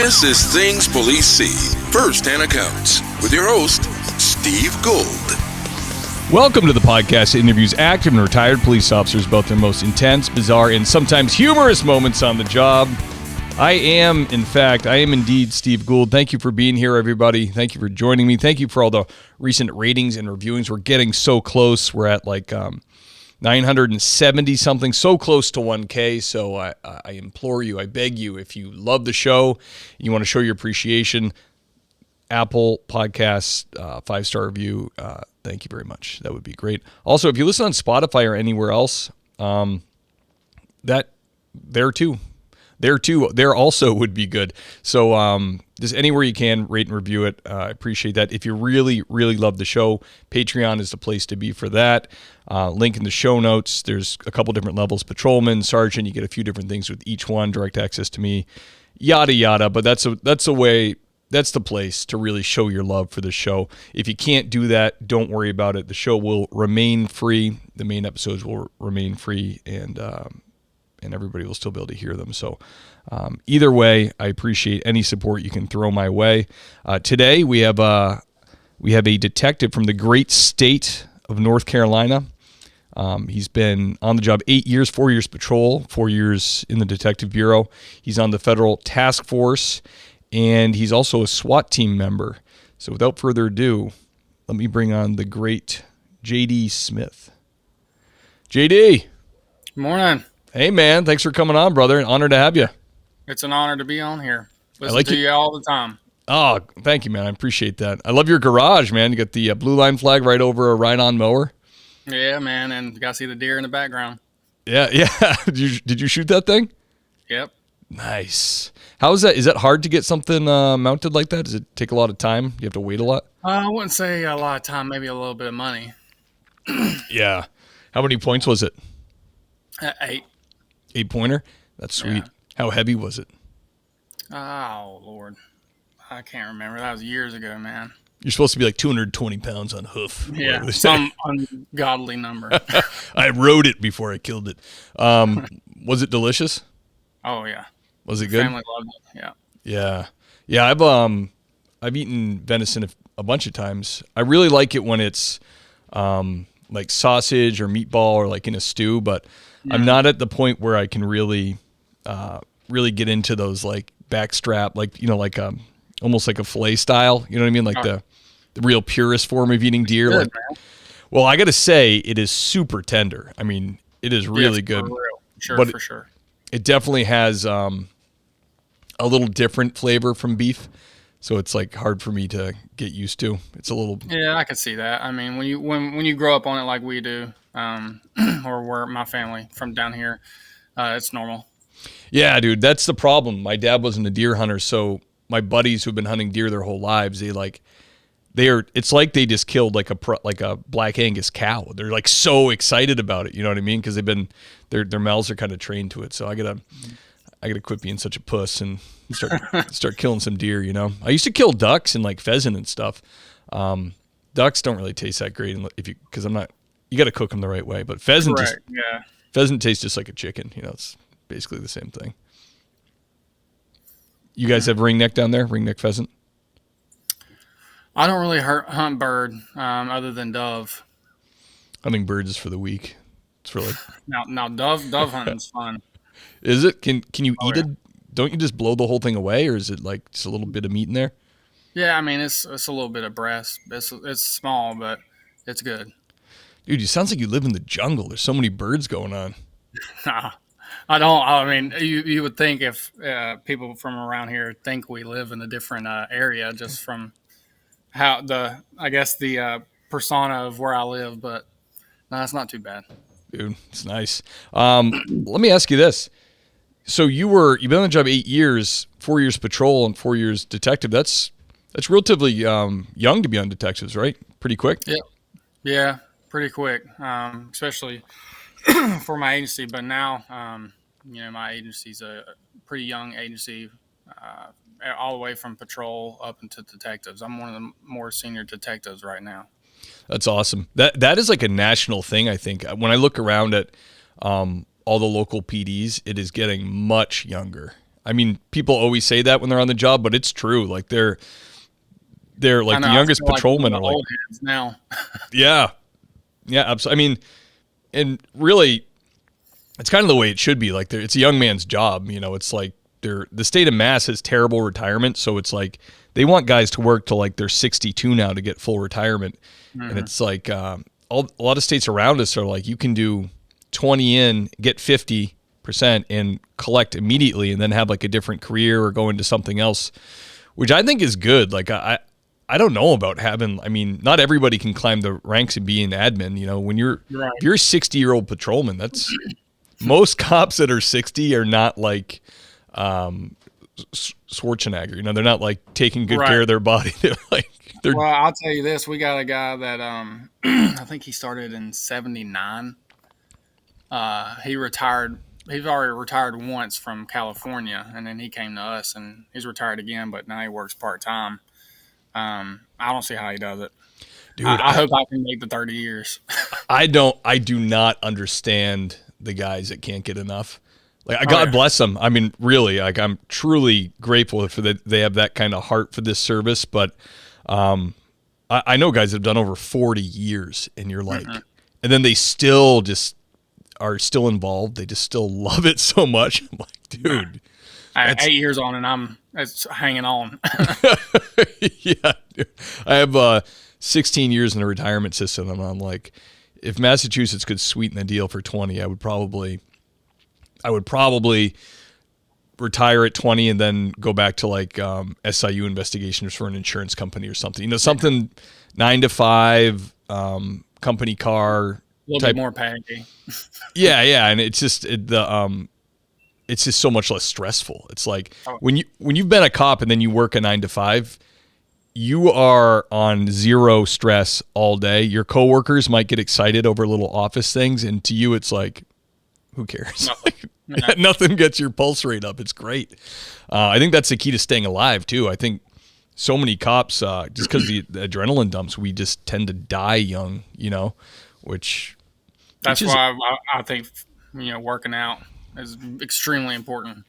This is Things Police See, First-Hand Accounts, with your host, Steve Gould. Welcome to the podcast that interviews active and retired police officers about their most intense, bizarre, and sometimes humorous moments on the job. I am indeed Steve Gould. Thank you for being here, everybody. Thank you for joining me. Thank you for all the recent ratings and reviewings. We're getting so close. We're at 970-something, so close to 1K. So I implore you, I beg you, if you love the show, you want to show your appreciation, Apple Podcasts, 5-star review. Thank you very much. That would be great. Also, if you listen on Spotify or anywhere else, there also would be good. So just anywhere you can, rate and review it. I appreciate that. If you really, really love the show, Patreon is the place to be for that. Link in the show notes. There's a couple different levels, patrolman, sergeant. You get a few different things with each one, direct access to me, yada, yada. But that's the place to really show your love for the show. If you can't do that, don't worry about it. The show will remain free. The main episodes will remain free, and everybody will still be able to hear them. So either way, I appreciate any support you can throw my way. Today we have a detective from the great state of North Carolina. He's been on the job 8 years, 4 years patrol, 4 years in the detective bureau. He's on the federal task force, and he's also a SWAT team member. So without further ado, let me bring on the great JD Smith. JD. Good morning. Hey, man. Thanks for coming on, brother. An honor to have you. It's an honor to be on here. Listen to you all the time. Oh, thank you, man. I appreciate that. I love your garage, man. You got the blue line flag right over a ride-on mower. Yeah, man, and you got to see the deer in the background. Yeah. Did you shoot that thing? Yep. Nice. How is that? Is that hard to get something mounted like that? Does it take a lot of time? You have to wait a lot? I wouldn't say a lot of time, maybe a little bit of money. Yeah. How many points was it? 8. 8-pointer? That's sweet. Yeah. How heavy was it? Oh, Lord. I can't remember. That was years ago, man. You're supposed to be like 220 pounds on hoof. Yeah, some ungodly number. I rode it before I killed it. Was it delicious? Oh, yeah. Was it good? Family loved it, yeah. Yeah. I've eaten venison a bunch of times. I really like it when it's like sausage or meatball or like in a stew, but I'm not at the point where I can really get into those like backstrap, like, like almost like a fillet style. You know what I mean? Like the real purest form of eating deer. Good, like, well, I got to say it is super tender. I mean, it is really good. For real. Sure, but for sure. It definitely has a little different flavor from beef. So it's like hard for me to get used to. It's a little. Yeah, I can see that. I mean, when you grow up on it like we do, or where my family from down here, it's normal. Yeah, dude, that's the problem. My dad wasn't a deer hunter, so my buddies who've been hunting deer their whole lives, it's like they just killed like a black Angus cow. They're like so excited about it. You know what I mean? Because their mouths are kind of trained to it. So I gotta quit being such a puss and start killing some deer. I used to kill ducks and like pheasant and stuff. Ducks don't really taste that great because you got to cook them the right way. But pheasant, pheasant tastes just like a chicken. It's basically the same thing. You guys have ringneck down there? Ringneck pheasant? I don't really hunt bird other than dove. Hunting birds is for the weak. It's really now dove hunting's fun. Is it? Can you eat it? Don't you just blow the whole thing away, or is it like just a little bit of meat in there? Yeah, I mean it's a little bit of breast. It's small, but it's good. Dude, it sounds like you live in the jungle. There's so many birds going on. Nah, I don't. I mean, you would think if people from around here think we live in a different area just from how the persona of where I live, but no, it's not too bad. Dude, it's nice. Let me ask you this. So you've been on the job 8 years, 4 years patrol and 4 years detective. That's relatively young to be on detectives, right? Pretty quick. Yeah, pretty quick, especially for my agency. But now, my agency's a pretty young agency, all the way from patrol up into detectives. I'm one of the more senior detectives right now. That's awesome. That is like a national thing, I think. When I look around at all the local PDs, it is getting much younger. I mean, people always say that when they're on the job, but it's true. Like they're like the youngest patrolmen are like old heads now. Yeah, absolutely. I mean, and really, it's kind of the way it should be. Like it's a young man's job. It's like the state of Mass has terrible retirement, so it's like they want guys to work till like they're 62 now to get full retirement, and it's like a lot of states around us are like you can do 20 in, get 50%, and collect immediately, and then have like a different career or go into something else, which I think is good. Like I don't know about having. I mean, not everybody can climb the ranks and be an admin. When if you're a 60-year-old patrolman, that's most cops that are 60 are not like Schwarzenegger. They're not like taking good care of their body. Well, I'll tell you this: we got a guy that I think he started in '79. He retired. He's already retired once from California, and then he came to us, and he's retired again. But now he works part time. I don't see how he does it. Dude, I hope I can make the 30 years. I do not understand the guys that can't get enough. Like, God bless them. I mean, really, like I'm truly grateful for that. They have that kind of heart for this service. But I know guys that have done over 40 years, and you're like, and then they still just are still involved. They just still love it so much. I'm like, dude. 8 years on, and it's hanging on. Yeah, I have 16 years in the retirement system, and I'm like, if Massachusetts could sweeten the deal for 20, I would probably retire at 20 and then go back to like SIU investigations for an insurance company or something. Something 9 to 5, company car, a little bit more panicky. Yeah, and it's just it's just so much less stressful. It's like when you've been a cop and then you work a 9 to 5, you are on zero stress all day. Your coworkers might get excited over little office things, and to you, it's like, who cares? Nothing gets your pulse rate up. It's great. I think that's the key to staying alive too. I think so many cops, just because the adrenaline dumps, we just tend to die young. Which why I think working out is extremely important.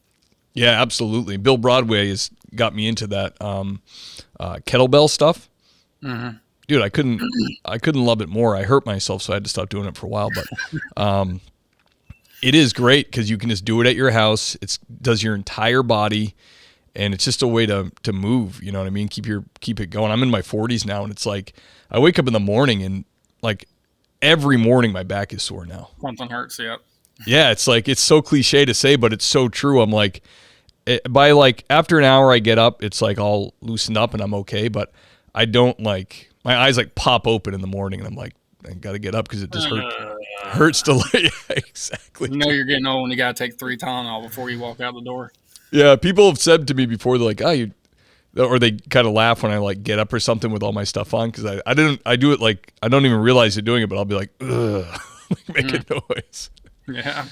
Yeah, absolutely. Bill Broadway has got me into that kettlebell stuff. Mm-hmm. Dude, I couldn't love it more. I hurt myself, so I had to stop doing it for a while. But it is great because you can just do it at your house. It does your entire body, and it's just a way to move. You know what I mean? Keep it going. I'm in my 40s now, and it's like I wake up in the morning and like every morning my back is sore now. Something hurts. Yep. Yeah, it's like it's so cliche to say, but it's so true. I'm like, by like after an hour I get up, it's like all loosened up and I'm okay. But I don't like my eyes like pop open in the morning, and I'm like, I got to get up because it just hurts to lay. Exactly. You're getting old when you got to take 3 Tylenol before you walk out the door. Yeah, people have said to me before, they're like, or they kind of laugh when I like get up or something with all my stuff on because I do it like I don't even realize they're doing it, but I'll be like, ugh, making noise. Yeah.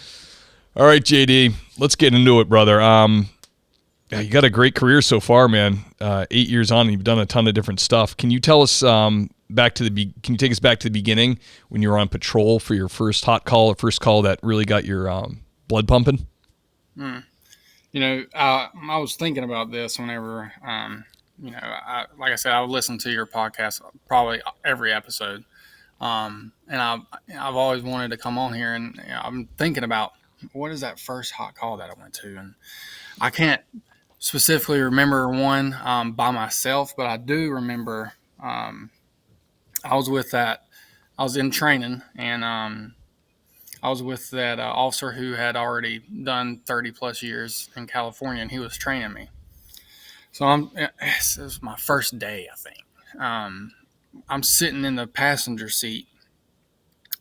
All right, JD, let's get into it, brother. You got a great career so far, man. 8 years on, and you've done a ton of different stuff. Can you tell us can you take us back to the beginning when you were on patrol for your first hot call or first call that really got your blood pumping? I was thinking about this whenever, like I said, I would listen to your podcast probably every episode. And I've always wanted to come on here, and I'm thinking about what is that first hot call that I went to, and I can't specifically remember one by myself, but I do remember I was in training, and I was with that officer who had already done 30 plus years in California, and he was training me. So it was my first day, I think. I'm sitting in the passenger seat,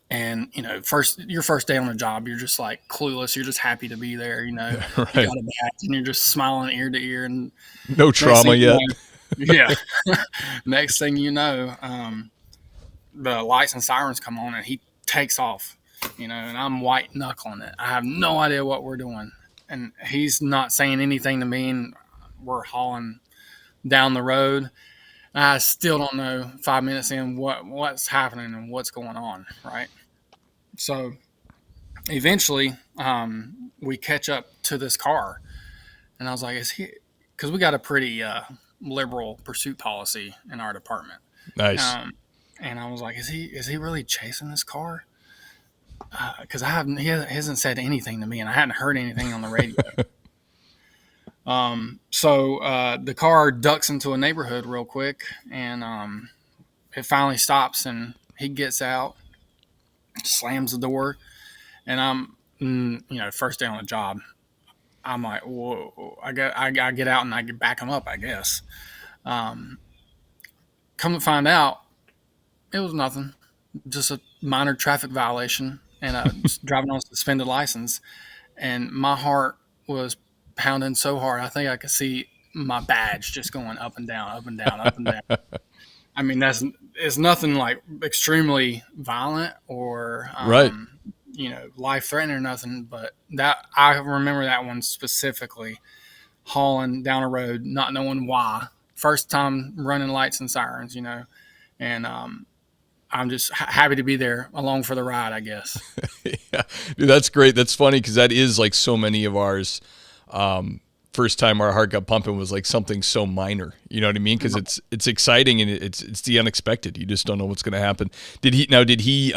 and your first day on the job, you're just like clueless. You're just happy to be there. Right. You got a badge, and you're just smiling ear to ear, and no trauma yet. Yeah. Next thing you know, the lights and sirens come on, and he takes off. And I'm white knuckling it. I have no idea what we're doing, and he's not saying anything to me, and we're hauling down the road. I still don't know 5 minutes in what's happening and what's going on, right? So eventually we catch up to this car, And I was like, is he? Because we got a pretty liberal pursuit policy in our department. Nice. And I was like, is he really chasing this car? Because he hasn't said anything to me, and I hadn't heard anything on the radio. So the car ducks into a neighborhood real quick, and it finally stops, and he gets out, slams the door, and first day on the job, I'm like, whoa, I get out and I back him up, I guess. Come to find out, it was nothing, just a minor traffic violation and driving on a suspended license. And my heart was pounding so hard, I think I could see my badge just going up and down, up and down, up and down. I mean, it's nothing like extremely violent or Right. life threatening or nothing. But that I remember that one specifically, hauling down a road, not knowing why. First time running lights and sirens, and I'm just happy to be there along for the ride, I guess. Yeah, dude, that's great. That's funny because that is like so many of ours. First time our heart got pumping was like something so minor. You know what I mean? Because it's exciting and it's the unexpected. You just don't know what's going to happen. Did he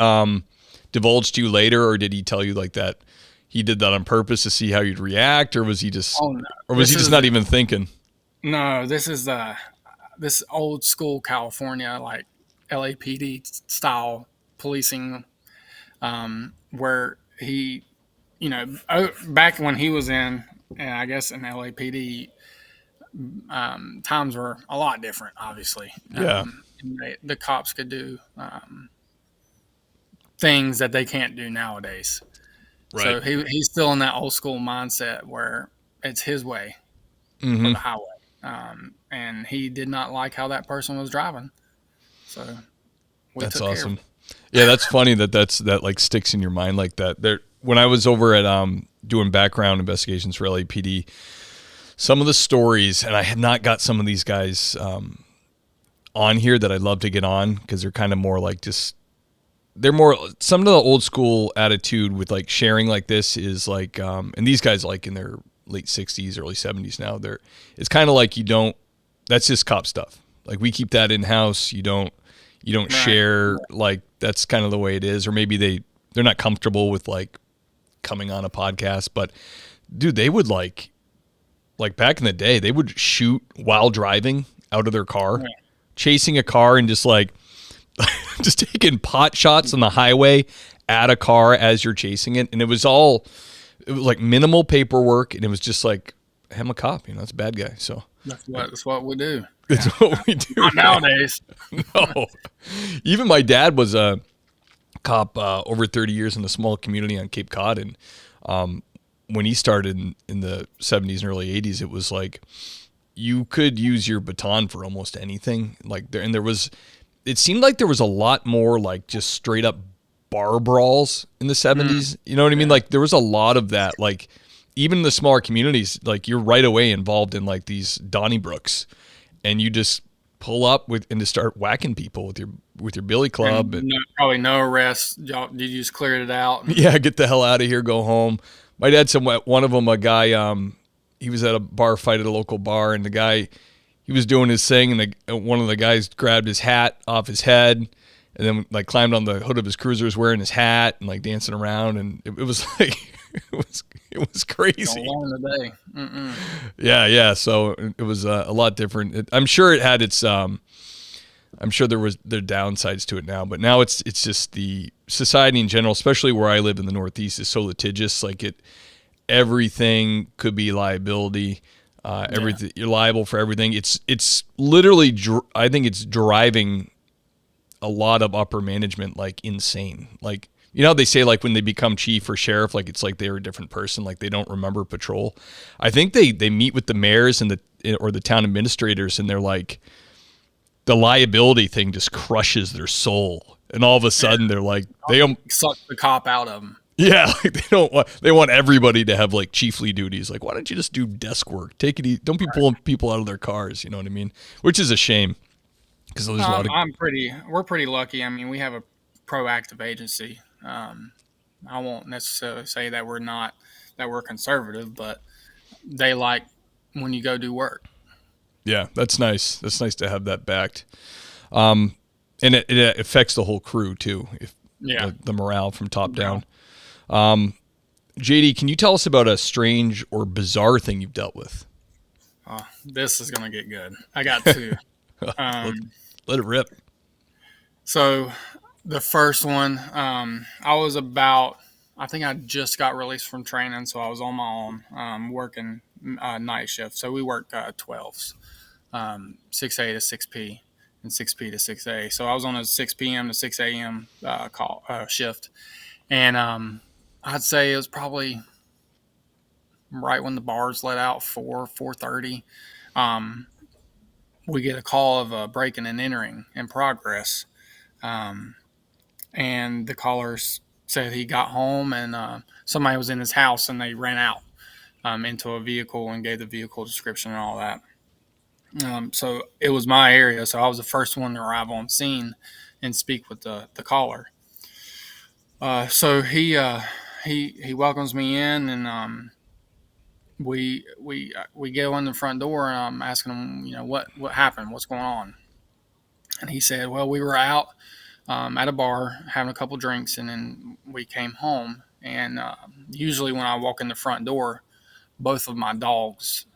divulge to you later, or did he tell you like that he did that on purpose to see how you'd react, or was he just not even thinking? No, this is this old school California, like LAPD style policing, where he, back when he was in, and I guess in LAPD, times were a lot different, obviously. Yeah. The cops could do things that they can't do nowadays. Right. So he's still in that old school mindset where it's his way for the highway. And he did not like how that person was driving. So that's awesome. Yeah, that's funny that like sticks in your mind like that. There, when I was over at doing background investigations for LAPD, some of the stories, and I had not got some of these guys on here that I'd love to get on because they're kind of more like they're more some of the old school attitude with like sharing like this is like, and these guys like in their late 60s, early 70s now. It's kind of like that's just cop stuff. Like we keep that in house. You don't right. share, like that's kind of the way it is. Or maybe they're not comfortable with like coming on a podcast, but dude, they would like back in the day, they would shoot while driving out of their car, chasing a car and just like just taking pot shots on the highway at a car as you're chasing it. And it was like minimal paperwork, and it was just like, I'm a cop, it's a bad guy. So that's what we do. It's what we do. Not nowadays. No. Even my dad was a cop over 30 years in a small community on Cape Cod. And when he started in the 70s and early 80s, it was like you could use your baton for almost anything. It seemed like there was a lot more like just straight up bar brawls in the 70s. You know what I mean? Like there was a lot of that. Like even in the smaller communities, like you're right away involved in like these Donnybrooks, and you just pull up and just start whacking people with your billy club. And probably no arrests. Did you just clear it out? Yeah, get the hell out of here, go home. My dad said one of them, a guy, he was at a bar fight at a local bar, and the guy, he was doing his thing, and one of the guys grabbed his hat off his head, and then like climbed on the hood of his cruiser, was wearing his hat and like dancing around, and it was like it was crazy. Today. Yeah. So it was a lot different. I'm sure it had its. I'm sure there downsides to it now, but now it's just the society in general, especially where I live in the Northeast, is so litigious. Like everything could be liability. Everything you're liable for everything. It's literally, I think it's driving a lot of upper management like insane. Like, how they say like when they become chief or sheriff, like it's like they're a different person, like they don't remember patrol. I think they meet with the mayors or the town administrators, and they're like, the liability thing just crushes their soul, and all of a sudden they're like, they suck the cop out of them. Yeah, like they want everybody to have like chiefly duties. Like, why don't you just do desk work? Take it easy. Don't be pulling people out of their cars. You know what I mean? Which is a shame because there's a lot of. We're pretty lucky. I mean, we have a proactive agency. I won't necessarily say that we're conservative, but they like when you go do work. Yeah, that's nice. That's nice to have that backed. And it affects the whole crew too. If the morale from top down. JD, can you tell us about a strange or bizarre thing you've dealt with? This is going to get good. I got two. Let it rip. So the first one, I think I just got released from training, so I was on my own, working night shift. So we work 12s, 6A to 6P, and 6P to 6A. So I was on a 6 p.m. to 6 a.m. Shift, and I'd say it was probably right when the bars let out, 4:30. We get a call of a breaking and entering in progress, and the caller said he got home and somebody was in his house and they ran out into a vehicle and gave the vehicle description and all that. So it was my area, so I was the first one to arrive on scene and speak with the caller. So he welcomes me in, and we go in the front door, and I'm asking him, what happened, what's going on, and he said, well, we were out at a bar having a couple drinks, and then we came home, and usually when I walk in the front door, both of my dogs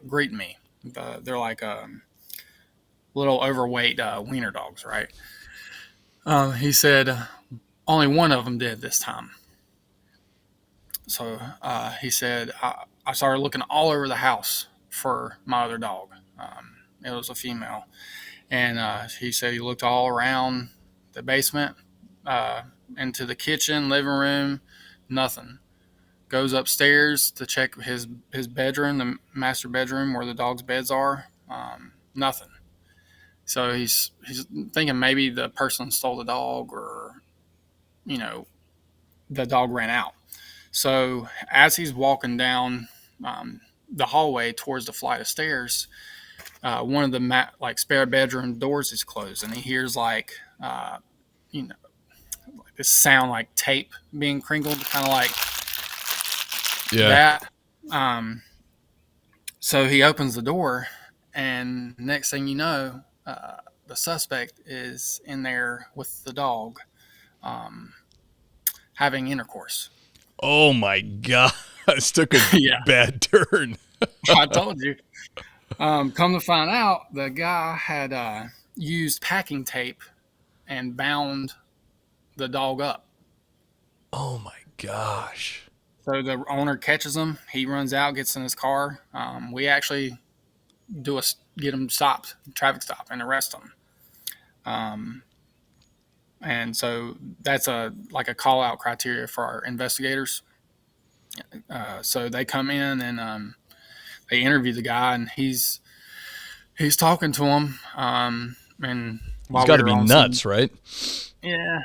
greet me. They're like little overweight wiener dogs, right? He said only one of them did this time. So he said, I started looking all over the house for my other dog. It was a female. And he said he looked all around the basement, into the kitchen, living room, nothing. Goes upstairs to check his bedroom, the master bedroom where the dog's beds are, nothing. So he's thinking maybe the person stole the dog, or, the dog ran out. So as he's walking down the hallway towards the flight of stairs, one of the spare bedroom doors is closed, and he hears like this sound like tape being crinkled, kind of like that. So he opens the door, and next thing you know, the suspect is in there with the dog, having intercourse. Oh my God. This took a bad turn. I told you. Come to find out, the guy had used packing tape and bound the dog up. Oh my gosh. So the owner catches him. He runs out, gets in his car. We actually get him stopped, traffic stop, and arrest him. And so that's a call out criteria for our investigators. So they come in and they interview the guy, and he's talking to him. And he's got to be nuts, right? Yeah.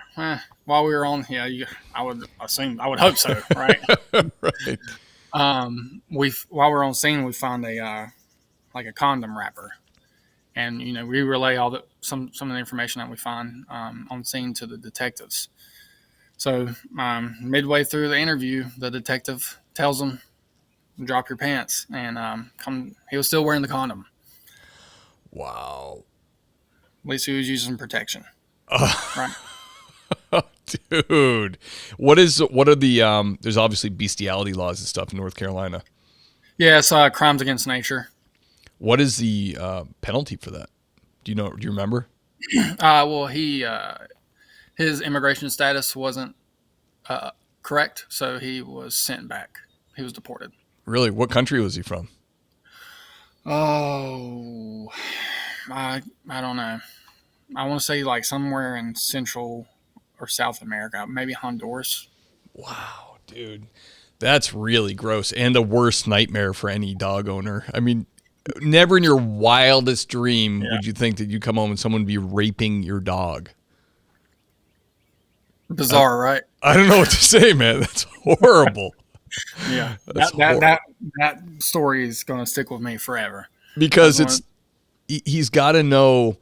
While we were on, I would hope so, right? Right. While we're on scene, we found a condom wrapper, and we relay some of the information that we find on scene to the detectives. So midway through the interview, the detective tells him, "Drop your pants," and he was still wearing the condom. Wow. At least he was using protection. Right. Dude, what are the there's obviously bestiality laws and stuff in North Carolina. Yeah, it's crimes against nature. What is the penalty for that? Do you remember? Well, his immigration status wasn't correct, so he was sent back. He was deported. Really? What country was he from? Oh, I don't know. I want to say somewhere in Central or South America, maybe Honduras. Wow, dude. That's really gross, and the worst nightmare for any dog owner. I mean, never in your wildest dream would you think that you come home and someone would be raping your dog. Bizarre, right? I don't know what to say, man. That's horrible. Yeah, that story is going to stick with me forever. Because he's got to know,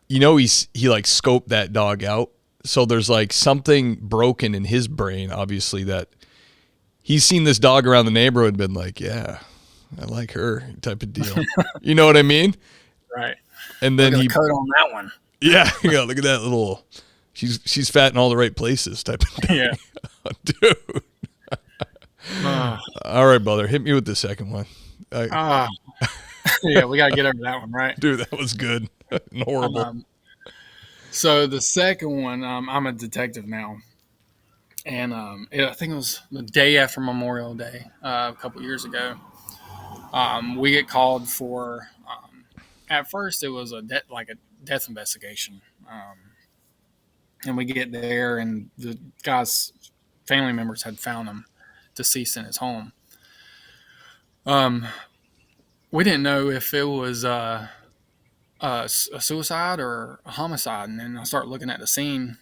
he scoped that dog out. So there's something broken in his brain, obviously, that he's seen this dog around the neighborhood and been like, yeah, I like her type of deal. You know what I mean? Right. And then Look at the coat on that one. yeah, look at that little, she's fat in all the right places type of thing. Yeah. Dude. All right, brother, hit me with the second one. Yeah, we got to get over that one, right? Dude, that was good and horrible. So the second one, I'm a detective now. And I think it was the day after Memorial Day, a couple years ago. We get called for. At first, it was a death investigation, and we get there, and the guy's family members had found him deceased in his home. We didn't know if it was a suicide or a homicide, and then I start looking at the scene,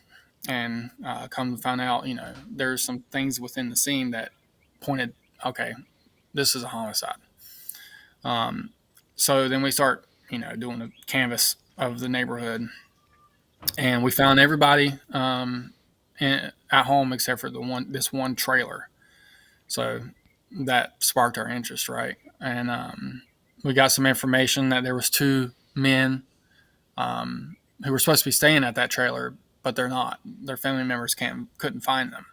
and come to find out, there's some things within the scene that pointed, okay, this is a homicide. So then we start, doing a canvas of the neighborhood, and we found everybody at home except for this one trailer. So that sparked our interest, right? And we got some information that there was two men who were supposed to be staying at that trailer, but they're not. Their family members couldn't find them.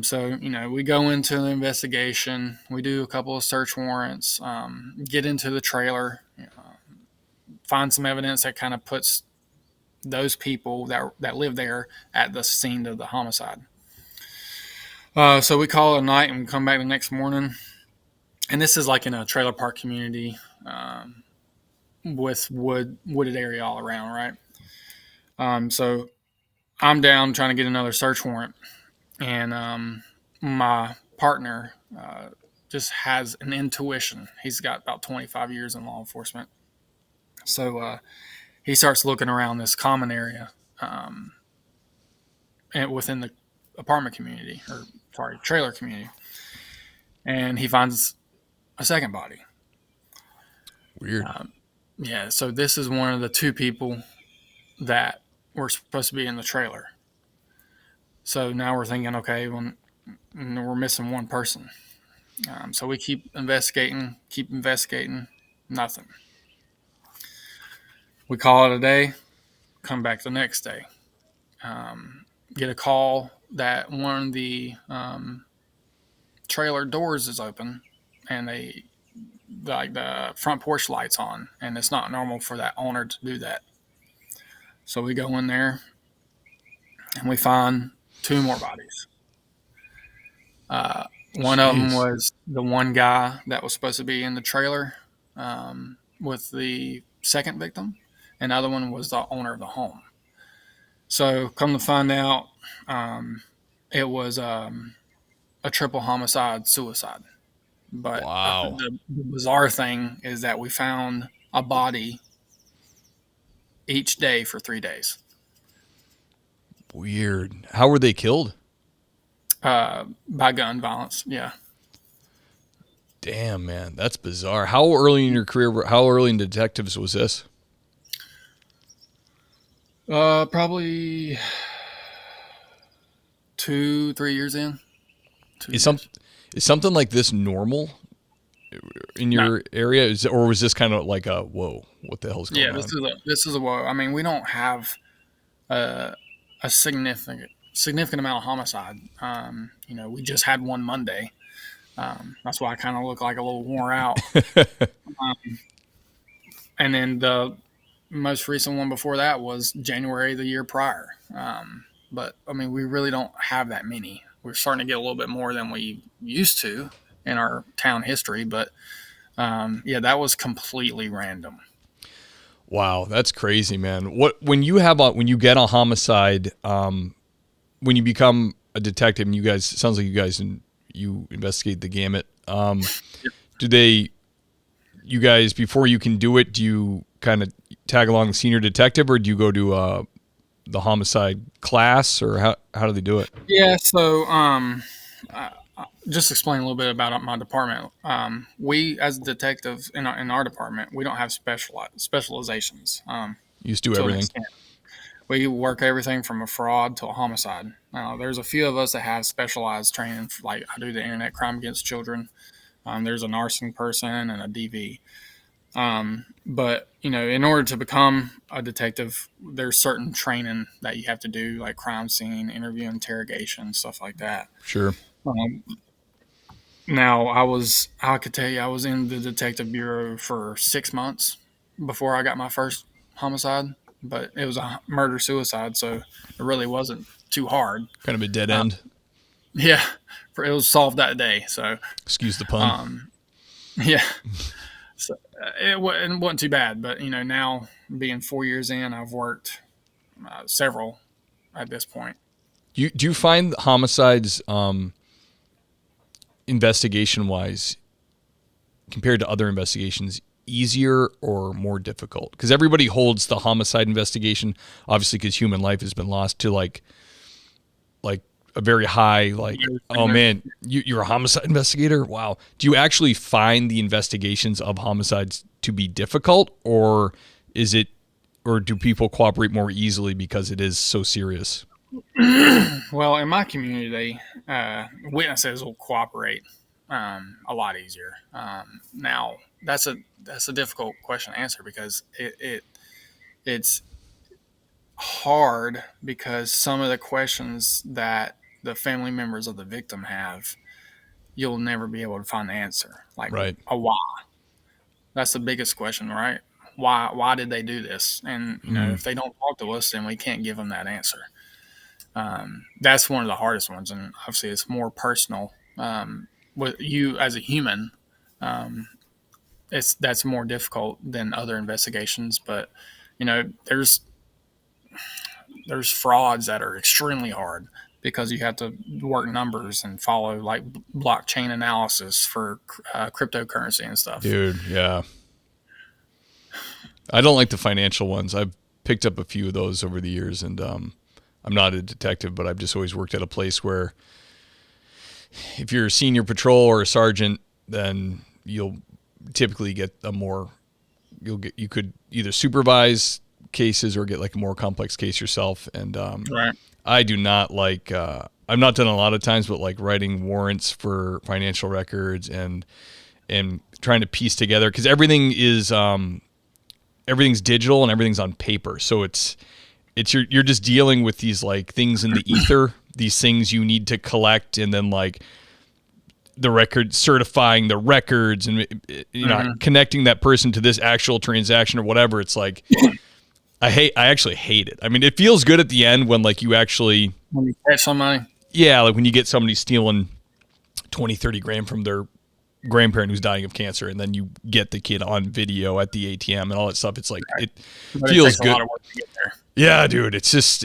So, we go into the investigation. We do a couple of search warrants, get into the trailer, find some evidence that kind of puts those people that live there at the scene of the homicide. So we call it a night and we come back the next morning. And this is like in a trailer park community with wooded area all around, right? So I'm down trying to get another search warrant. And my partner just has an intuition. He's got about 25 years in law enforcement. So he starts looking around this common area and within the apartment community, trailer community. And he finds a second body. Weird. Yeah, so this is one of the two people that were supposed to be in the trailer. So now we're thinking, okay, well, we're missing one person. So we keep investigating, nothing. We call it a day, come back the next day. Get a call that one of the trailer doors is open and the front porch light's on, and it's not normal for that owner to do that. So we go in there and we find two more bodies. One of them was the one guy that was supposed to be in the trailer with the second victim, and the other one was the owner of the home. So come to find out, it was a triple homicide suicide. But wow. The bizarre thing is that we found a body each day for 3 days. Weird. How were they killed? By gun violence, yeah. Damn, man, that's bizarre. How early in your career, how early in detectives was this? Probably 2-3 years in. Is something like this normal in your area? Or was this kind of like a, whoa, what the hell's going on? Yeah, this is a whoa. I mean, we don't have a significant amount of homicide. We just had one Monday. That's why I kind of look like a little worn out. And then the most recent one before that was January the year prior. But I mean, we really don't have that many. We're starting to get a little bit more than we used to in our town history. But that was completely random. Wow, that's crazy, man. When you get a homicide, when you become a detective, and it sounds like you investigate the gamut. You guys, before you can do it, do you kind of tag along the senior detective, or do you go to the homicide class, or how do they do it? Yeah, so just explain a little bit about my department. We, as detectives in our department, we don't have specializations. You just do everything. We work everything from a fraud to a homicide. There's a few of us that have specialized training, like I do the internet crime against children. There's an arson person and a DV. But in order to become a detective, there's certain training that you have to do, like crime scene, interview, interrogation, stuff like that. Sure. Now I could tell you, I was in the detective bureau for 6 months before I got my first homicide, but it was a murder suicide, so it really wasn't too hard. Kind of a dead end. Yeah, it was solved that day. So, Excuse the pun. yeah, so it wasn't too bad. But now being 4 years in, I've worked several at this point. Do you find homicides, investigation wise, compared to other investigations, easier or more difficult? Because everybody holds the homicide investigation, obviously, because human life has been lost, to like a very high, like, oh man, you're a homicide investigator? Wow. Do you actually find the investigations of homicides to be difficult, or do people cooperate more easily because it is so serious? Well, in my community, witnesses will cooperate a lot easier. Now, that's a difficult question to answer, because it's hard, because some of the questions that the family members of the victim have, you'll never be able to find the answer. Like, Right. a why. That's the biggest question, right? Why did they do this? And if they don't talk to us, then we can't give them that answer. That's one of the hardest ones, and obviously it's more personal. With you as a human, that's more difficult than other investigations. But there's frauds that are extremely hard, because you have to work numbers and follow like blockchain analysis for cryptocurrency and stuff. Dude, yeah. I don't like the financial ones. I've picked up a few of those over the years, and I'm not a detective, but I've just always worked at a place where if you're a senior patrol or a sergeant, then you'll typically get you could either supervise cases or get like a more complex case yourself. And Right. I do not like, I've not done a lot of times, but like writing warrants for financial records and trying to piece together, because everything's digital and everything's on paper. So you're just dealing with these like things in the ether, these things you need to collect, and then like the record, certifying the records, and connecting that person to this actual transaction or whatever. It's like, I actually hate it. I mean, it feels good at the end when like when you catch somebody. Yeah, like when you get somebody stealing 20-30 grand from their grandparent who's dying of cancer, and then you get the kid on video at the ATM and all that stuff. It's like, it feels good. A lot of work to get there. Yeah, dude, it's just,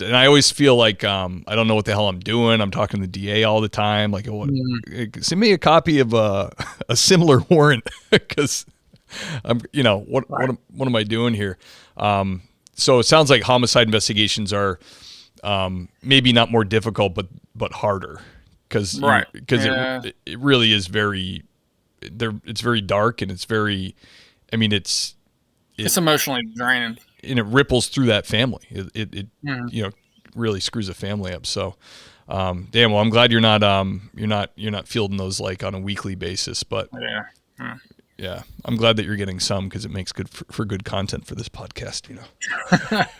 and I always feel like I don't know what the hell I'm doing. I'm talking to the DA all the time, like, send me a copy of a similar warrant, because I'm, what am I doing here? So it sounds like homicide investigations are maybe not more difficult, but harder, because it really is it's very dark, and it's very, I mean, it's emotionally draining. And it ripples through that family. It really screws a family up. So, damn. Well, I'm glad you're not fielding those like on a weekly basis. But yeah, I'm glad that you're getting some, because it makes good for good content for this podcast.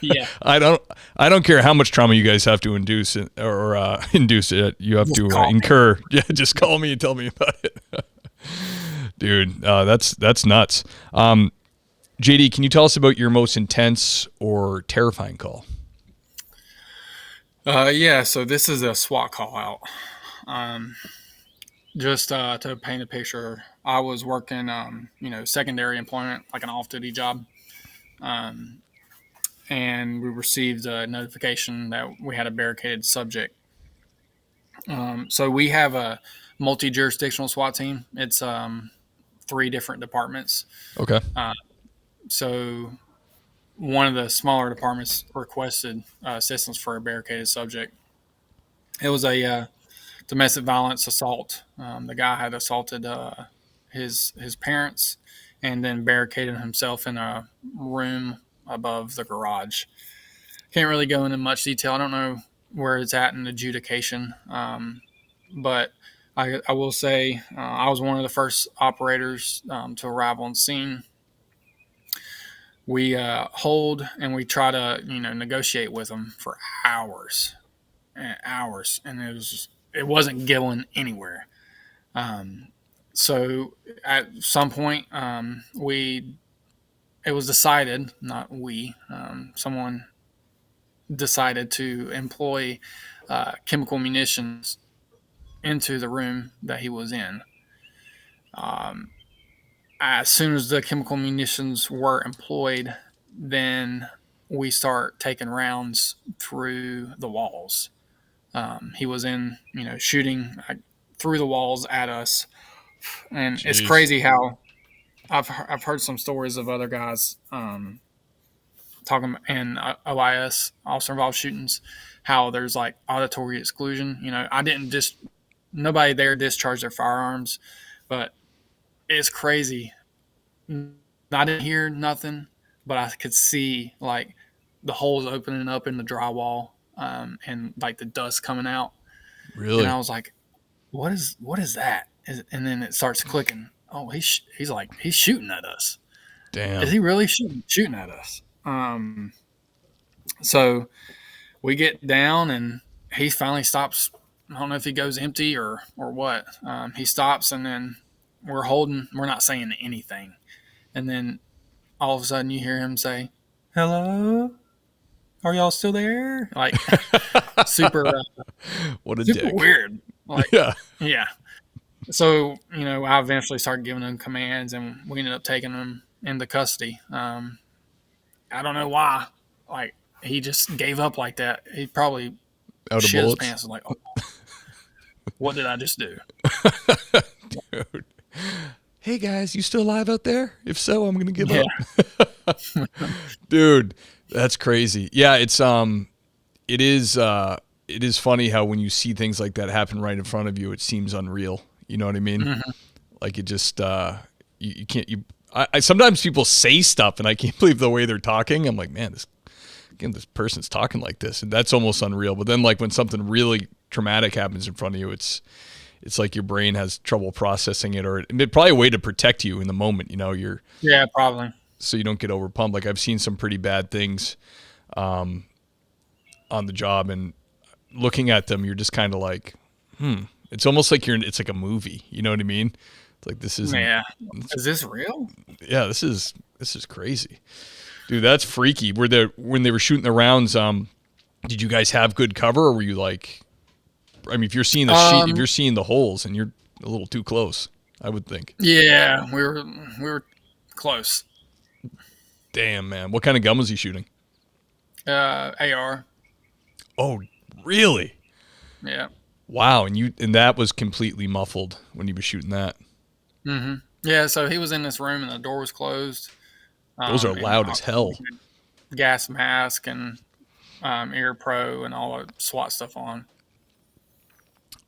Yeah. I don't care how much trauma you guys have to induce or induce it. You have to incur. Yeah, just call me and tell me about it, dude. That's nuts. JD, can you tell us about your most intense or terrifying call? Yeah, so this is a SWAT call out. Just to paint a picture, I was working, secondary employment, like an off-duty job. And we received a notification that we had a barricaded subject. So we have a multi-jurisdictional SWAT team. It's 3 different departments. Okay. So one of the smaller departments requested assistance for a barricaded subject. It was a domestic violence assault. The guy had assaulted his parents, and then barricaded himself in a room above the garage. Can't really go into much detail. I don't know where it's at in adjudication, but I will say I was one of the first operators to arrive on scene. We hold and we try to negotiate with them for hours and hours, and it wasn't going anywhere. So at some point, it was decided, not we, someone decided to employ chemical munitions into the room that he was in. As soon as the chemical munitions were employed, then we start taking rounds through the walls. He was in, shooting through the walls at us, and Jeez. it's crazy how I've heard some stories of other guys talking in OIS, officer involved shootings, how there's like auditory exclusion. Nobody there discharged their firearms, but it's crazy. I didn't hear nothing, but I could see like the holes opening up in the drywall, and like the dust coming out. Really? And I was like, what is that? And then it starts clicking. Oh, he's shooting at us. Damn. Is he really shooting at us? So we get down and he finally stops. I don't know if he goes empty or what. He stops, and then we're holding. We're not saying anything. And then all of a sudden you hear him say, "Hello? Are y'all still there?" Like super what a super dick. weird. Like, Yeah. yeah. So, I eventually started giving him commands, and we ended up taking him into custody. I don't know why. Like, he just gave up like that. He probably Out of shit his bullets. pants and like, oh, what did I just do? Dude. Hey guys, you still alive out there? If so, I'm gonna give up. Dude, that's crazy. Yeah, it is funny how when you see things like that happen right in front of you, it seems unreal. You know what I mean? Mm-hmm. Like it just you can't. I sometimes people say stuff and I can't believe the way they're talking. I'm like, man, this person's talking like this, and that's almost unreal. But then like when something really traumatic happens in front of you, it's like your brain has trouble processing it, or it's probably a way to protect you in the moment. Yeah, probably. So you don't get overpumped. Like I've seen some pretty bad things on the job, and looking at them, you're just kind of like, It's almost like it's like a movie. You know what I mean? It's like this isn't. Yeah. Is this real? Yeah, this is crazy, dude. That's freaky. When they were shooting the rounds, did you guys have good cover, or were you like? I mean, if you're seeing the sheet, if you're seeing the holes, and you're a little too close, I would think. Yeah, we were close. Damn, man. What kind of gun was he shooting? AR. Oh, really? Yeah. Wow, and that was completely muffled when he was shooting that. Mm-hmm. Yeah, so he was in this room and the door was closed. Those are loud as hell. Gas mask and ear pro and all the SWAT stuff on.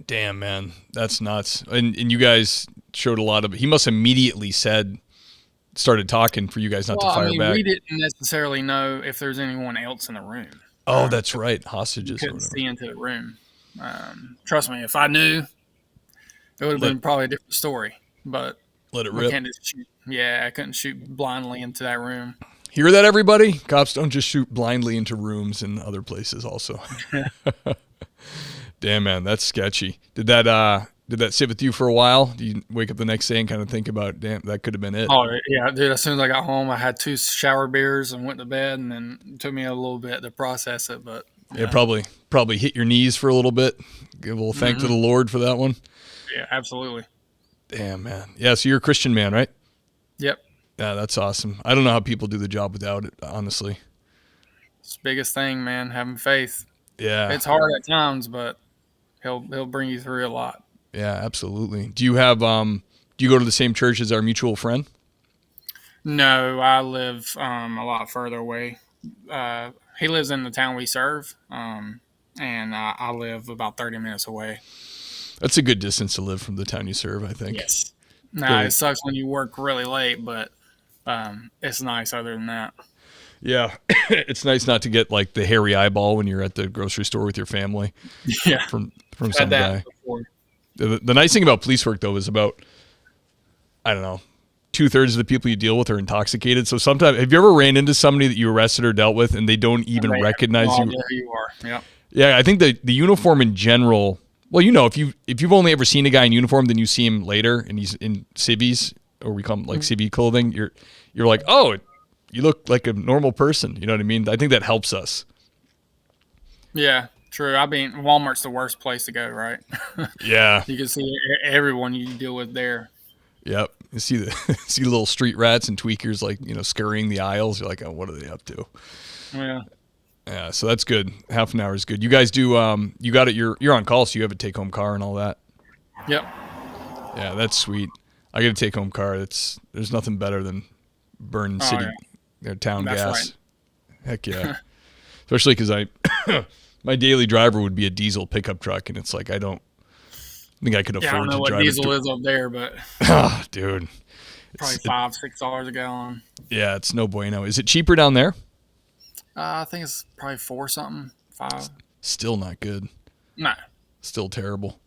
Damn, man, that's nuts. And you guys showed a lot of. He must immediately started talking for you guys not to fire back. We didn't necessarily know if there's anyone else in the room. Oh, that's right, hostages. Couldn't see into the room. Trust me, if I knew, it would have been probably a different story. But let it rip. Can't just shoot. Yeah, I couldn't shoot blindly into that room. Hear that, everybody? Cops don't just shoot blindly into rooms and other places. Also, damn, man, that's sketchy. Did that sit with you for a while? Do you wake up the next day and kind of think about, damn, that could have been it? Oh yeah, dude. As soon as I got home, I had 2 shower beers and went to bed, and then it took me a little bit to process it. But yeah, probably hit your knees for a little bit. Give a little thank to the Lord for that one. Yeah, absolutely. Damn, man. Yeah, so you're a Christian man, right? Yep. Yeah, that's awesome. I don't know how people do the job without it, honestly. It's the biggest thing, man, having faith. Yeah. It's hard at times, but he'll bring you through a lot. Yeah, absolutely. Do you have do you go to the same church as our mutual friend? No, I live a lot further away. He lives in the town we serve, and I live about 30 minutes away. That's a good distance to live from the town you serve, I think. Yes. No, it sucks when you work really late, but it's nice other than that. Yeah. It's nice not to get like the hairy eyeball when you're at the grocery store with your family. Yeah. From some guy. Before. The nice thing about police work, though, is about, I don't know, 2/3 of the people you deal with are intoxicated. So sometimes, have you ever ran into somebody that you arrested or dealt with and they don't even recognize no you? idea who you are. Yep. Yeah, I think the uniform in general. Well, if you've only ever seen a guy in uniform, then you see him later and he's in civvies, or we call them like civvy clothing. You're like, oh, you look like a normal person. You know what I mean? I think that helps us. Yeah, true. I mean, Walmart's the worst place to go, right? Yeah. You can see everyone you deal with there. Yep. You see see little street rats and tweakers like scurrying the aisles. You're like, oh, what are they up to? Yeah. Yeah. So that's good. Half an hour is good. You guys do. You got it. You're on call, so you have a take home car and all that. Yep. Yeah, that's sweet. I got a take home car. There's nothing better than burning city town That's gas. right. Heck yeah. Especially because my daily driver would be a diesel pickup truck, and it's like I don't think I could afford I don't know to what drive diesel is up there, but dude, probably $5-6 a gallon. Yeah, it's no bueno. Is it cheaper down there? I think it's probably 4 something, 5. Still not good. No. Still terrible.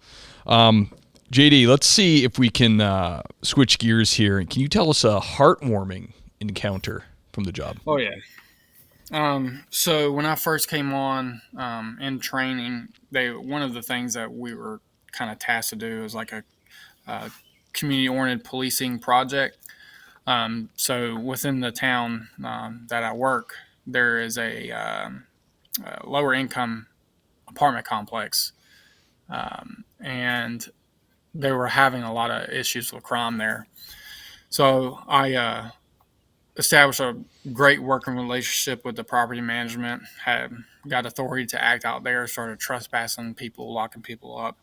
JD, let's see if we can switch gears here. Can you tell us a heartwarming encounter from the job? Oh yeah. So when I first came on in training, one of the things that we were kind of tasked to do was like a community-oriented policing project. So within the town that I work, there is a lower income apartment complex, and they were having a lot of issues with crime there. So I established a great working relationship with the property management, got authority to act out there, started trespassing people, locking people up,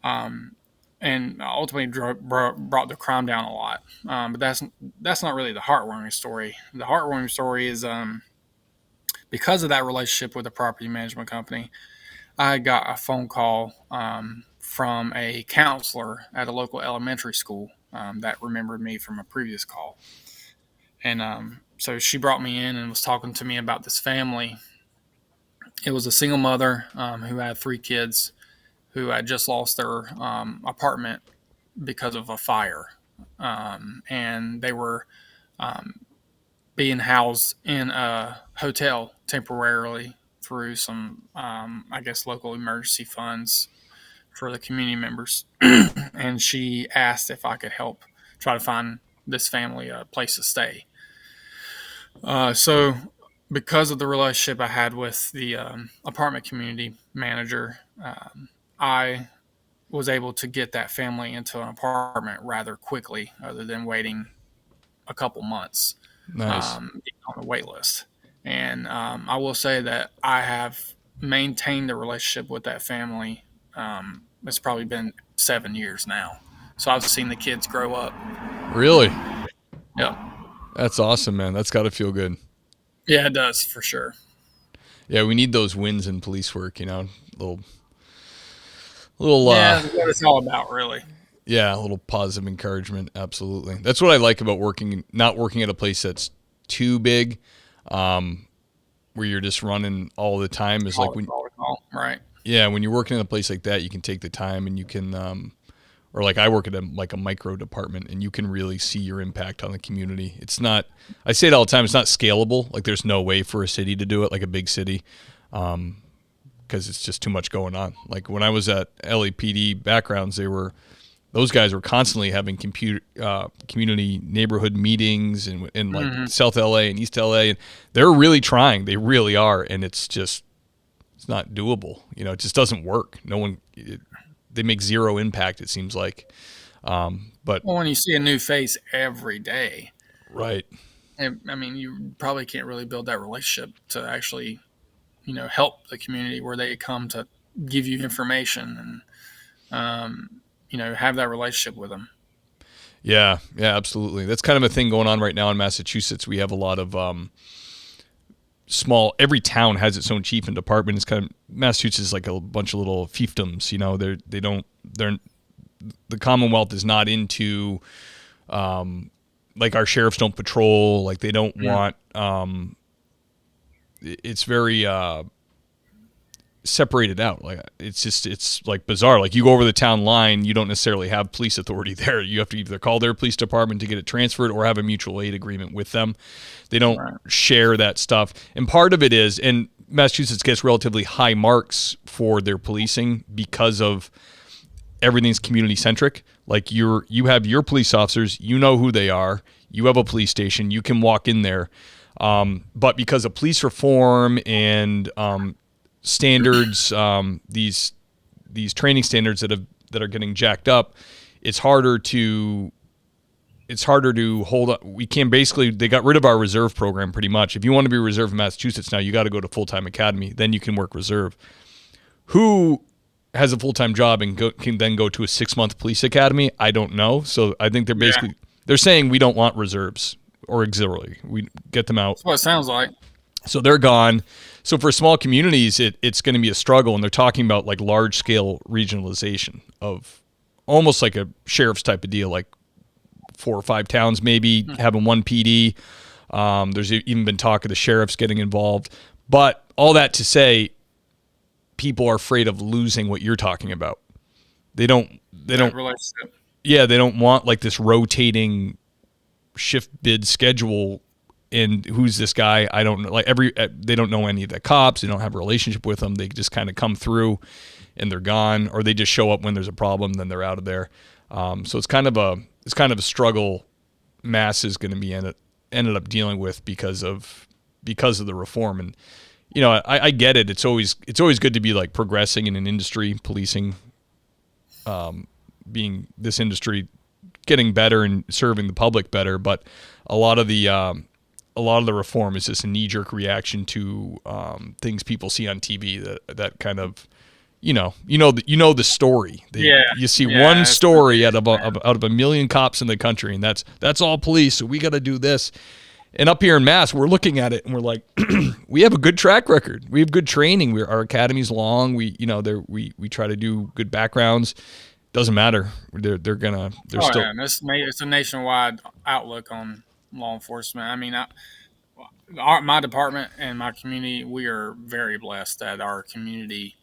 and ultimately brought the crime down a lot. But that's not really the heartwarming story. The heartwarming story is because of that relationship with the property management company, I got a phone call from a counselor at a local elementary school that remembered me from a previous call. And so she brought me in and was talking to me about this family. It was a single mother who had 3 kids who had just lost their apartment because of a fire. And they were being housed in a hotel temporarily through some, I guess, local emergency funds for the community members. And she asked if I could help try to find this family a place to stay. So because of the relationship I had with the apartment community manager, I was able to get that family into an apartment rather quickly, other than waiting a couple months. Nice. On the wait list. And I will say that I have maintained a relationship with that family. It's probably been 7 years now. So I've seen the kids grow up. Really? Yep. That's awesome, man. That's got to feel good. Yeah, it does, for sure. Yeah, we need those wins in police work, little yeah, that's what it's all about, really. Yeah, a little positive encouragement. Absolutely. That's what I like about not working at a place that's too big, where you're just running all the time. Is like right. Yeah, when you're working in a place like that, you can take the time and you can, or like I work at a micro department, and you can really see your impact on the community. It's not, I say it all the time, it's not scalable. Like there's no way for a city to do it, like a big city, because it's just too much going on. Like when I was at LAPD backgrounds, those guys were constantly having community neighborhood meetings in like South LA and East LA, and they're really trying. They really are, and it's not doable. It just doesn't work. They make zero impact, it seems like. But when you see a new face every day, right? I mean, you probably can't really build that relationship to actually, help the community where they come to give you information and, have that relationship with them. Yeah, absolutely. That's kind of a thing going on right now in Massachusetts. We have a lot of every town has its own chief and department. It's kind of, Massachusetts is like a bunch of little fiefdoms, the Commonwealth is not into, like our sheriffs don't patrol, like they don't want, it's very, separated out. Like it's like bizarre. Like you go over the town line, you don't necessarily have police authority there. You have to either call their police department to get it transferred or have a mutual aid agreement with them. They don't share that stuff. And part of it is, and Massachusetts gets relatively high marks for their policing because of everything's community centric. Like you have your police officers, you know who they are. You have a police station, you can walk in there. But because of police reform and standards, these training standards that are getting jacked up, it's harder to hold up. We can basically, they got rid of our reserve program pretty much. If you want to be a reserve in Massachusetts now, you got to go to full-time academy. Then you can work reserve. Who has a full-time job and can then go to a 6-month police academy? I don't know. So I think they're saying we don't want reserves or auxiliary. We get them out. That's what it sounds like. So they're gone. So for small communities, it's going to be a struggle. And they're talking about like large-scale regionalization of almost like a sheriff's type of deal, like 4 or 5 towns maybe having one PD. There's even been talk of the sheriffs getting involved. But all that to say, people are afraid of losing what you're talking about. They don't want like this rotating shift bid schedule. And who's this guy? I don't know. Like they don't know any of the cops. They don't have a relationship with them. They just kind of come through and they're gone, or they just show up when there's a problem, then they're out of there. So it's kind of a struggle Mass is going to be ended up dealing with because of the reform. And you know, I get it. It's always good to be like progressing in an industry, policing, being this industry, getting better and serving the public better. But a lot of the reform is just a knee-jerk reaction to things people see on TV that kind of, you know the story. You see one story out of a million cops in the country, and that's all police. So we got to do this. And up here in Mass, we're looking at it and we're like, we have a good track record. We have good training. Our academy's long. We try to do good backgrounds. Doesn't matter. They're still. Yeah. It's a nationwide outlook on law enforcement. I mean, my department and my community, we are very blessed that our community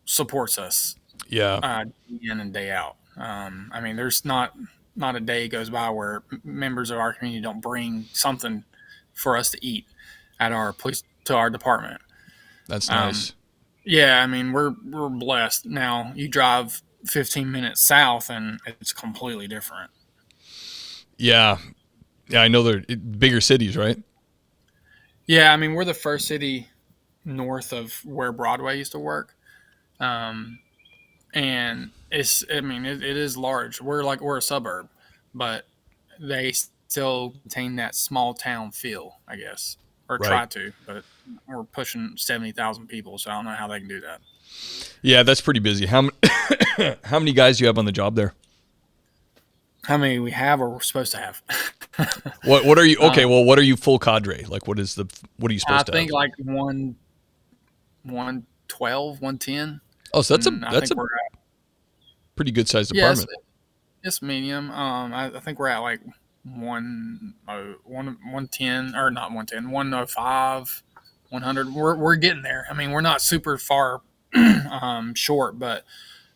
supports us. Yeah. Day in and day out. I mean, there's not a day goes by where members of our community don't bring something for us to eat to our department. That's nice. Yeah, I mean, we're blessed. Now you drive 15 minutes south and it's completely different. Yeah, I know they're bigger cities, right? Yeah, I mean, we're the first city north of where Broadway used to work, and it is large. We're a suburb, but they still contain that small town feel, I guess, or try to. But we're pushing 70,000 people, so I don't know how they can do that. Yeah, that's pretty busy. How many guys do you have on the job there? How many we have or we're supposed to have? What are you? Okay, well, what are you full cadre? Like, what are you supposed to have? I think like 112, 110. Oh, so that's a pretty good sized department. It's medium. I think we're at like 110 or not 110, 105, 100. We're getting there. I mean, we're not super far short, but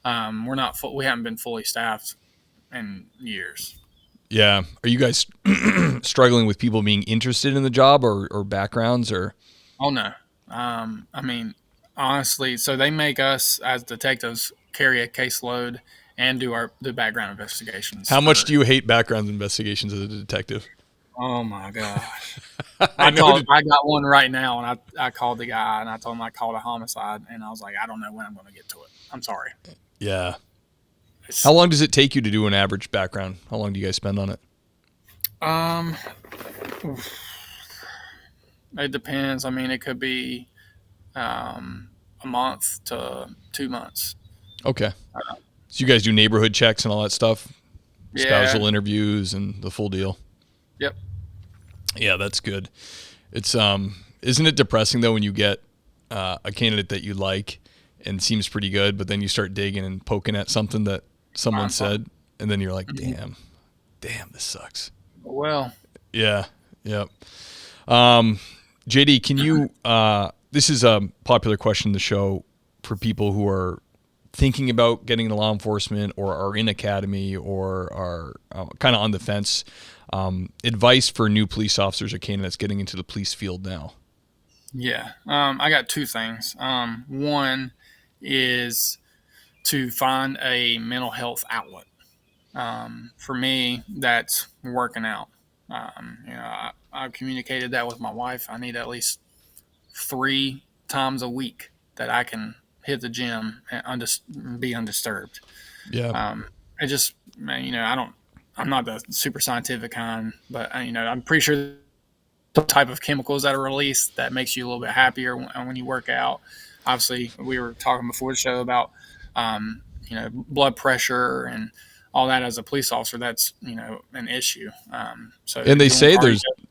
we're not. We haven't been fully staffed in years. Yeah. Are you guys struggling with people being interested in the job or backgrounds or? Oh no. I mean, honestly, so they make us as detectives carry a caseload and do background investigations. How much do you hate background investigations as a detective? Oh my gosh. I got one right now, and I called the guy and I told him I called a homicide, and I was like, I don't know when I'm going to get to it. I'm sorry. Yeah. How long does it take you to do an average background? How long do you guys spend on it? It depends. I mean, it could be a month to 2 months. Okay. So you guys do neighborhood checks and all that stuff? Yeah. Spousal interviews and the full deal? Yep. Yeah, that's good. It's isn't it depressing though when you get a candidate that you like and seems pretty good, but then you start digging and poking at something that someone said, and then you're like, damn, this sucks. Well. Yeah. Yep. JD, can you this is a popular question in the show for people who are thinking about getting into law enforcement or are in academy or are kind of on the fence. Advice for new police officers or candidates getting into the police field now. Yeah. I got two things. One is to find a mental health outlet. For me, that's working out. I've communicated that with my wife. I need at least 3 times a week that I can hit the gym and be undisturbed. Yeah. It just, I'm not the super scientific kind, but I'm pretty sure the type of chemicals that are released that makes you a little bit happier when you work out. Obviously, we were talking before the show about, blood pressure and all that. As a police officer, that's, an issue. And they say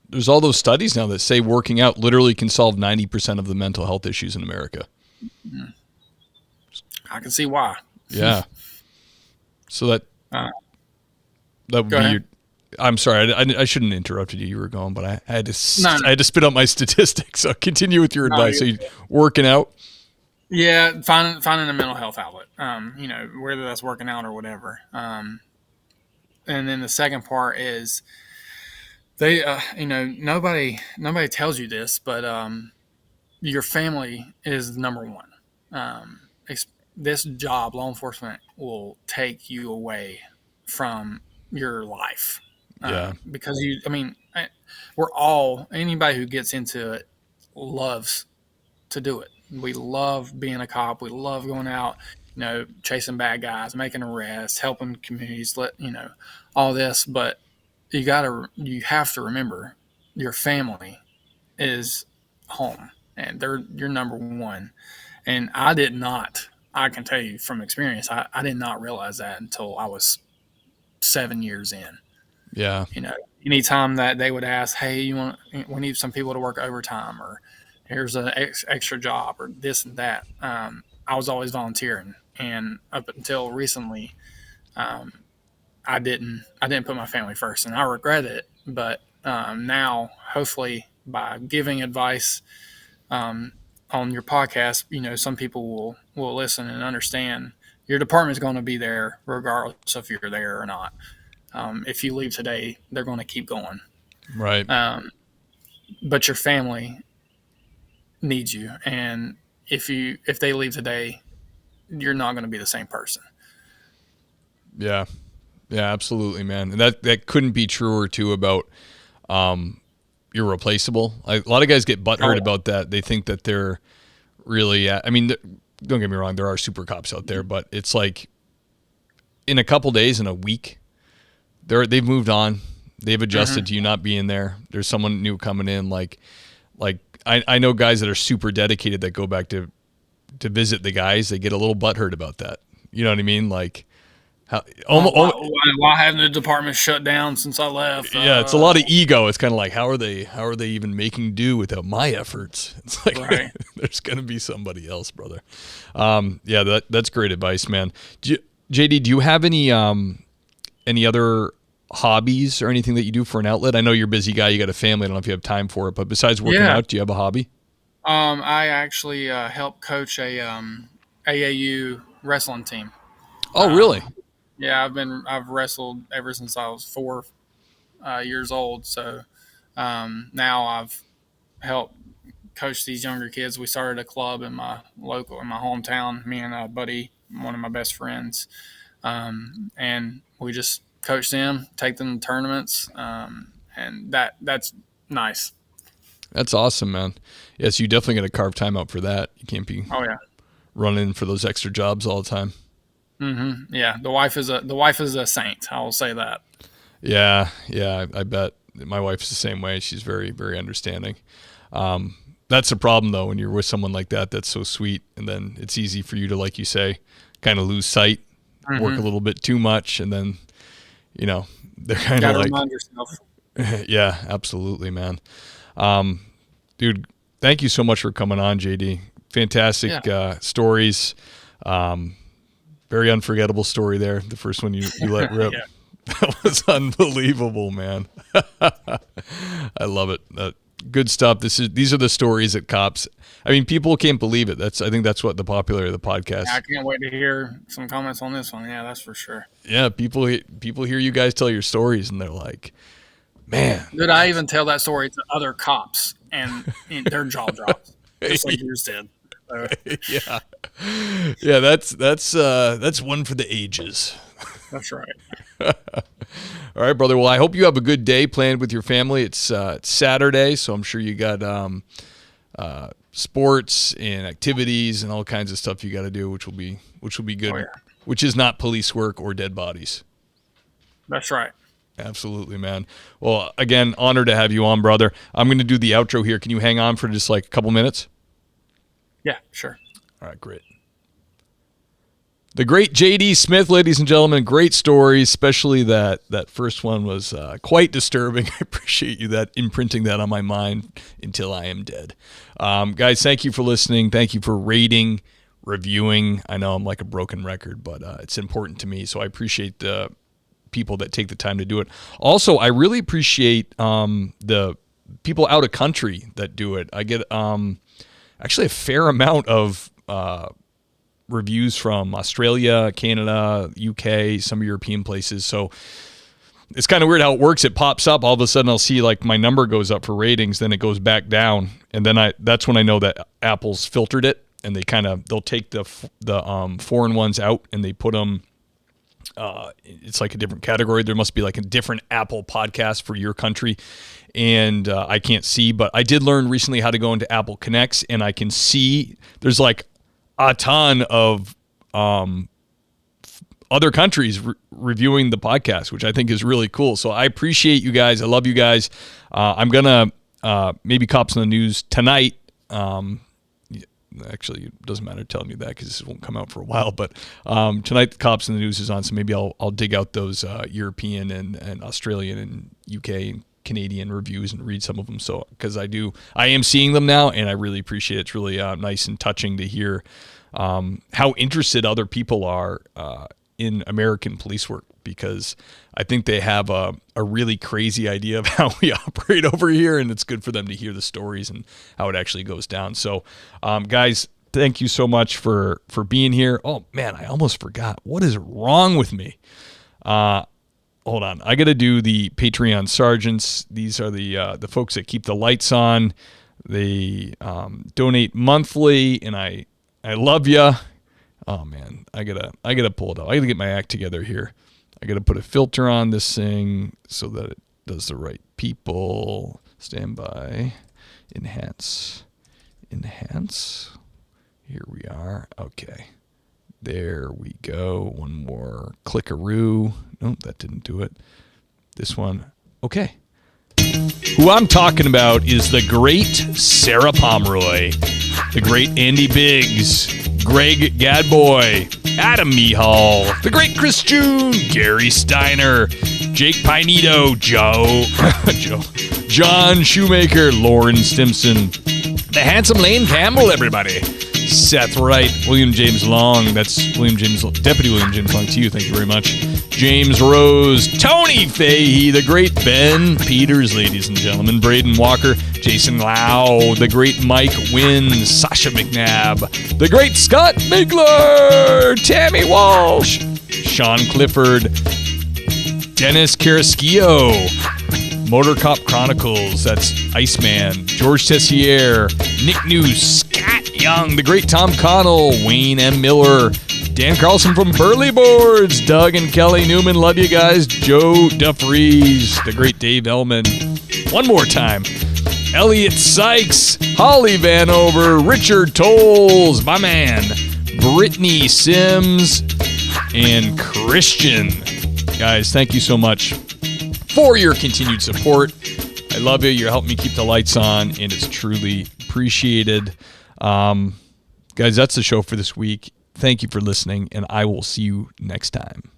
there's all those studies now that say working out literally can solve 90% of the mental health issues in America. I can see why. Yeah. So that would be ahead. your. I'm sorry, I shouldn't have interrupted you. You were going, but I had to. I had to spit out my statistics. So continue with your advice. So you're working out. Yeah, finding a mental health outlet. Whether that's working out or whatever. And then the second part is they, nobody tells you this, but your family is number one. This job, law enforcement, will take you away from your life. Yeah. Because anybody who gets into it loves to do it. We love being a cop. We love going out, chasing bad guys, making arrests, helping communities, all this. But you have to remember your family is home and they're your number one. And I can tell you from experience, I did not realize that until I was 7 years in. Yeah. Anytime that they would ask, hey, we need some people to work overtime, or here's an extra job, or this and that. I was always volunteering. And up until recently, I didn't put my family first, and I regret it. But now, hopefully, by giving advice on your podcast, some people will listen and understand your department is going to be there regardless if you're there or not. If you leave today, they're going to keep going. Right. But your family needs you, and if they leave today, you're not going to be the same person. Yeah. Yeah, absolutely, man. And that couldn't be truer too about you're replaceable. A lot of guys get butthurt about that. They think that they're really don't get me wrong, there are super cops out there, but it's like in a couple days, in a week, they've moved on. They've adjusted to you not being there. There's someone new coming in. Like I know guys that are super dedicated that go back to visit the guys. They get a little butthurt about that. You know what I mean? Like, why haven't the department shut down since I left? Yeah, it's a lot of ego. It's kind of like, how are they even making do without my efforts? It's like, right. There's going to be somebody else, brother. Yeah, that's great advice, man. JD, do you have any other hobbies or anything that you do for an outlet? I know you're a busy guy. You got a family. I don't know if you have time for it, but besides working out, do you have a hobby? I actually help coach a AAU wrestling team. Oh, really? Yeah, I've wrestled ever since I was 4 years old. So now I've helped coach these younger kids. We started a club in my hometown. Me and a buddy, one of my best friends, and we just coach them, take them to tournaments, and that's nice. That's awesome, man. Yes, you definitely got to carve time out for that. You can't be running for those extra jobs all the time. Mm-hmm. Yeah, the wife is a saint. I will say that. Yeah, I bet my wife's the same way. She's very, very understanding. That's the problem though when you're with someone like that. That's so sweet, and then it's easy for you to, like you say, kind of lose sight, work a little bit too much, and then they're kind of like. Remind yourself. Yeah, absolutely, man. Dude, thank you so much for coming on, JD. Fantastic stories. Very unforgettable story there. The first one you let rip. That was unbelievable, man. I love it. good stuff. These are the stories that cops. I mean, people can't believe it. I think that's what the popularity of the podcast. I can't wait to hear some comments on this one. Yeah, that's for sure. Yeah, people hear you guys tell your stories, and they're like, man. Did I even tell that story to other cops, and their jaw drops, just like yours did. Yeah, that's one for the ages. That's right. All right, brother. Well, I hope you have a good day planned with your family. It's Saturday, so I'm sure you got sports and activities and all kinds of stuff you got to do, which will be good. Oh, yeah. Which is not police work or dead bodies. That's right. Absolutely, man. Well, again, honored to have you on, brother. I'm going to do the outro here. Can you hang on for just like a couple minutes? Yeah, sure. All right, great. The great J.D. Smith, ladies and gentlemen, great stories, especially that first one was quite disturbing. I appreciate you imprinting that on my mind until I am dead. Guys, thank you for listening. Thank you for rating, reviewing. I know I'm like a broken record, but it's important to me, so I appreciate the people that take the time to do it. Also, I really appreciate the people out of country that do it. I get actually a fair amount of reviews from Australia, Canada, UK, some European places. So it's kind of weird how it works. It pops up. All of a sudden I'll see like my number goes up for ratings, then it goes back down. And then that's when I know that Apple's filtered it, and they'll take the foreign ones out and they put them, it's like a different category. There must be like a different Apple podcast for your country. And I can't see, but I did learn recently how to go into Apple Connects, and I can see there's like a ton of other countries reviewing the podcast, which I think is really cool. So I appreciate you guys. I love you guys. I'm going to maybe Cops on the News tonight. Actually, it doesn't matter telling you that because this won't come out for a while. But tonight, the Cops in the News is on, so maybe I'll dig out those European and Australian and UK and Canadian reviews and read some of them. So because I am seeing them now, and I really appreciate it. It's really nice and touching to hear how interested other people are in American police work, because I think they have a really crazy idea of how we operate over here, and it's good for them to hear the stories and how it actually goes down. So, guys, thank you so much for being here. Oh, man, I almost forgot. What is wrong with me? Hold on. I got to do the Patreon sergeants. These are the folks that keep the lights on. They donate monthly, and I love you. Oh, man, I gotta pull it up. I gotta get my act together here. I gotta put a filter on this thing so that it does the right people. Stand by. Enhance. Here we are. Okay. There we go. One more clickaroo. Nope, that didn't do it. This one. Okay. Who I'm talking about is the great Sarah Pomeroy, the great Andy Biggs, Greg Gadboy, Adam Mihal, the great Chris June, Gary Steiner, Jake Pinedo, John Shoemaker, Lauren Stimson, the handsome Lane Campbell, everybody. Seth Wright, William James Long, that's Deputy William James Long to you, thank you very much. James Rose, Tony Fahey, the great Ben Peters, ladies and gentlemen, Braden Walker, Jason Lau, the great Mike Wynn, Sasha McNabb, the great Scott Migler, Tammy Walsh, Sean Clifford, Dennis Carrasquillo, Motor Cop Chronicles, that's Iceman, George Tessier, Nick News, Scott Young, the great Tom Connell, Wayne M. Miller, Dan Carlson from Burley Boards, Doug and Kelly Newman, love you guys, Joe DeFries, the great Dave Ellman, one more time, Elliot Sykes, Holly Vanover, Richard Tolles, my man, Brittany Sims, and Christian. Guys, thank you so much for your continued support. I love you. You're helping me keep the lights on, and it's truly appreciated. Guys, that's the show for this week. Thank you for listening, and I will see you next time.